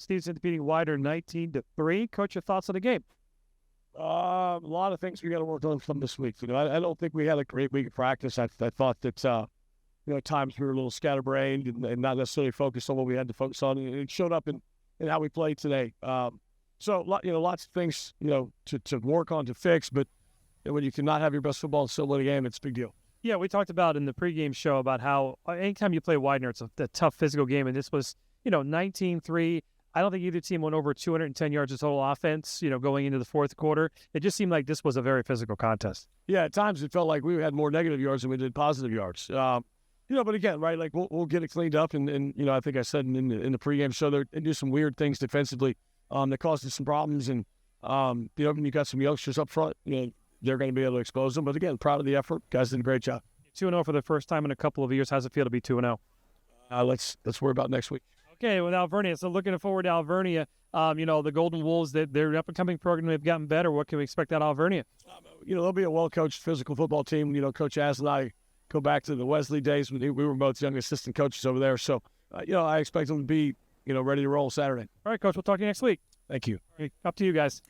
Stevenson defeating Widener 19-3. Coach, your thoughts on the game? A lot of things we got to work on from this week. I don't think we had a great week of practice. I thought that at times we were a little scatterbrained and not necessarily focused on what we had to focus on. And it showed up in how we played today. So lots of things to work on, to fix. But when you cannot have your best football and still win a game, it's a big deal. Yeah, we talked about in the pregame show about how anytime you play Widener, it's a tough physical game, and this was 19-3. I don't think either team went over 210 yards of total offense, going into the fourth quarter. It just seemed like this was a very physical contest. Yeah, at times it felt like we had more negative yards than we did positive yards. But again, right, like we'll get it cleaned up, and I think I said in the pregame show they do some weird things defensively that caused us some problems, and when you got some youngsters up front, they're going to be able to expose them. But again, proud of the effort. Guys did a great job. 2-0 for the first time in a couple of years. How's it feel to be 2-0? Let's worry about next week. Okay, with Alvernia. So looking forward to Alvernia. The Golden Wolves, they're an up-and-coming program. They've gotten better. What can we expect out of Alvernia? They'll be a well-coached physical football team. Coach Az and I go back to the Wesley days when we were both young assistant coaches over there. So, I expect them to be, ready to roll Saturday. All right, Coach. We'll talk to you next week. Thank you. All right, up to you guys.